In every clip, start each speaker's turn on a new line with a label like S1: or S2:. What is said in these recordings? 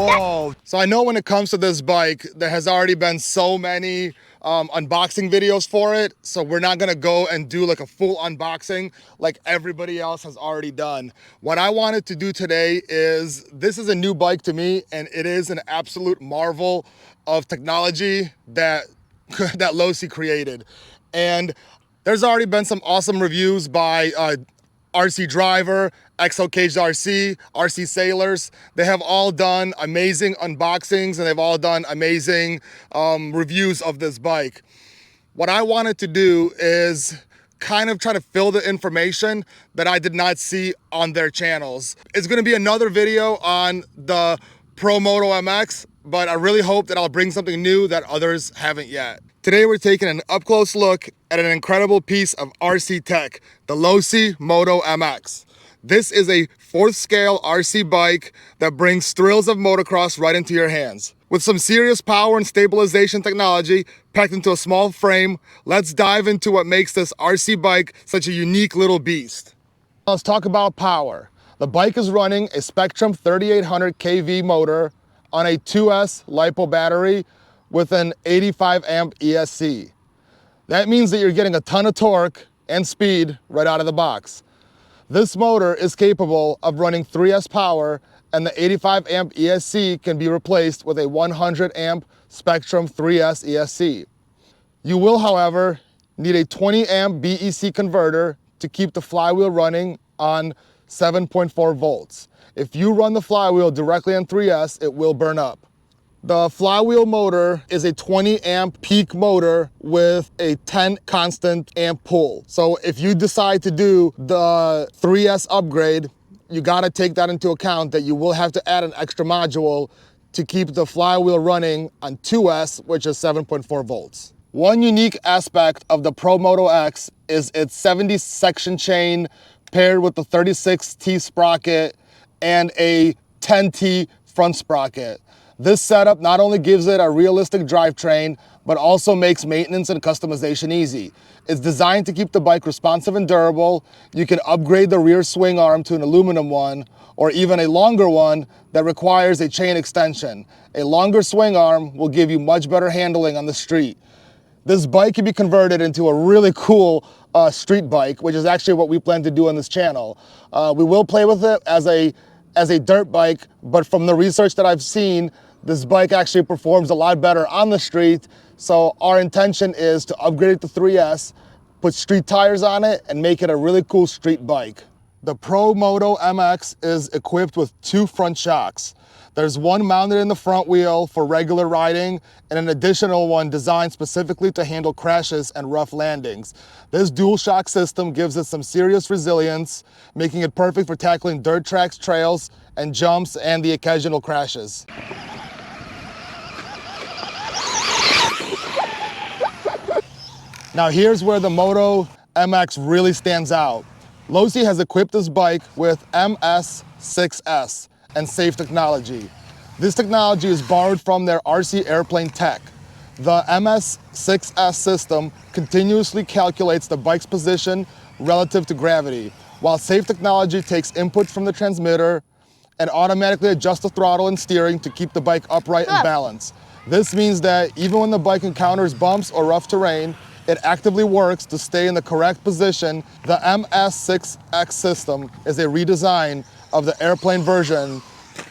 S1: Whoa. So I know when it comes to this bike, there has already been so many unboxing videos for it. So we're not gonna go and do like a full unboxing like everybody else has already done. What I wanted to do today is, this is a new bike to me, and it is an absolute marvel of technology that that Losi created. And there's already been some awesome reviews by RC Driver, XO Caged RC, RC Sailors. They have all done amazing unboxings and they've all done amazing reviews of this bike. What I wanted to do is kind of try to fill the information that I did not see on their channels. It's gonna be another video on the Promoto MX, but I really hope that I'll bring something new that others haven't yet. Today we're taking an up-close look at an incredible piece of RC tech, the Losi Promoto MX. This is a 4th scale RC bike that brings thrills of motocross right into your hands. With some serious power and stabilization technology packed into a small frame, let's dive into what makes this RC bike such a unique little beast. Let's talk about power. The bike is running a Spectrum 3800 kV motor on a 2S LiPo battery with an 85 amp ESC. That means that you're getting a ton of torque and speed right out of the box. This motor is capable of running 3S power, and the 85 amp ESC can be replaced with a 100 amp Spectrum 3S ESC. You will, however, need a 20 amp BEC converter to keep the flywheel running on 7.4 volts. If you run the flywheel directly on 3S, it will burn up. The flywheel motor is a 20 amp peak motor with a 10 constant amp pull. So if you decide to do the 3S upgrade, you gotta take that into account, that you will have to add an extra module to keep the flywheel running on 2S, which is 7.4 volts. One unique aspect of the Promoto X is its 70 section chain paired with the 36T sprocket and a 10T front sprocket. This setup not only gives it a realistic drivetrain, but also makes maintenance and customization easy. It's designed to keep the bike responsive and durable. You can upgrade the rear swing arm to an aluminum one, or even a longer one that requires a chain extension. A longer swing arm will give you much better handling on the street. This bike can be converted into a really cool street bike, which is actually what we plan to do on this channel. We will play with it as a dirt bike, but from the research that I've seen, this bike actually performs a lot better on the street. So our intention is to upgrade it to 3S, put street tires on it, and make it a really cool street bike. The Promoto MX is equipped with 2 front shocks. There's one mounted in the front wheel for regular riding, and an additional one designed specifically to handle crashes and rough landings. This dual shock system gives it some serious resilience, making it perfect for tackling dirt tracks, trails, and jumps, and the occasional crashes. Now here's where the Moto MX really stands out. Losi has equipped this bike with MS6S and safe technology. This technology is borrowed from their RC airplane tech. The MS6S system continuously calculates the bike's position relative to gravity, while safe technology takes input from the transmitter and automatically adjusts the throttle and steering to keep the bike upright and balanced. This means that even when the bike encounters bumps or rough terrain, it actively works to stay in the correct position. The MS6X system is a redesign of the airplane version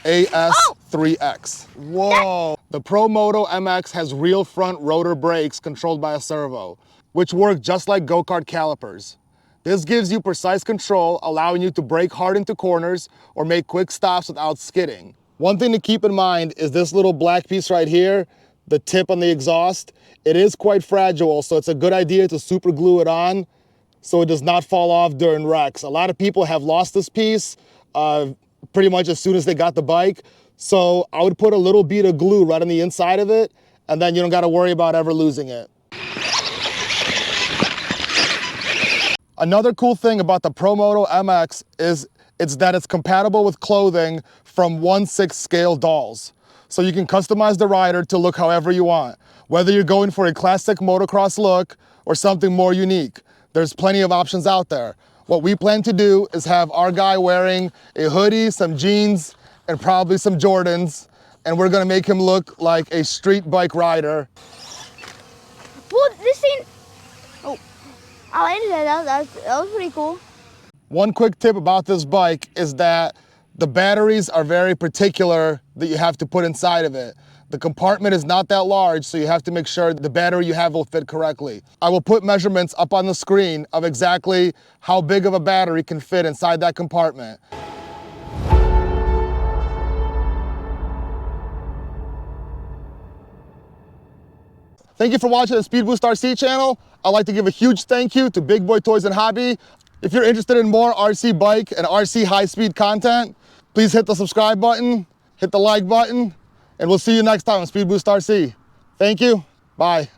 S1: AS3X. Whoa! The Promoto MX has real front rotor brakes controlled by a servo, which work just like go-kart calipers. This gives you precise control, allowing you to brake hard into corners or make quick stops without skidding. One thing to keep in mind is this little black piece right here, the tip on the exhaust. It is quite fragile, so it's a good idea to super glue it on so it does not fall off during wrecks. A lot of people have lost this piece pretty much as soon as they got the bike. So I would put a little bead of glue right on the inside of it, and then you don't gotta worry about ever losing it. Another cool thing about the Promoto MX is that it's compatible with clothing from 1/6 scale dolls. So you can customize the rider to look however you want. Whether you're going for a classic motocross look or something more unique, there's plenty of options out there. What we plan to do is have our guy wearing a hoodie, some jeans, and probably some Jordans. and we're gonna make him look like a street bike rider.
S2: Well, this thing, oh, I landed it. That was pretty cool.
S1: One quick tip about this bike is that the batteries are very particular that you have to put inside of it. The compartment is not that large, so you have to make sure the battery you have will fit correctly. I will put measurements up on the screen of exactly how big of a battery can fit inside that compartment. Thank you for watching the Speed Boost RC channel. I'd like to give a huge thank you to Big Boy Toys and Hobby. If you're interested in more RC bike and RC high-speed content, please hit the subscribe button, hit the like button, and we'll see you next time on Speed Boost RC. Thank you. Bye.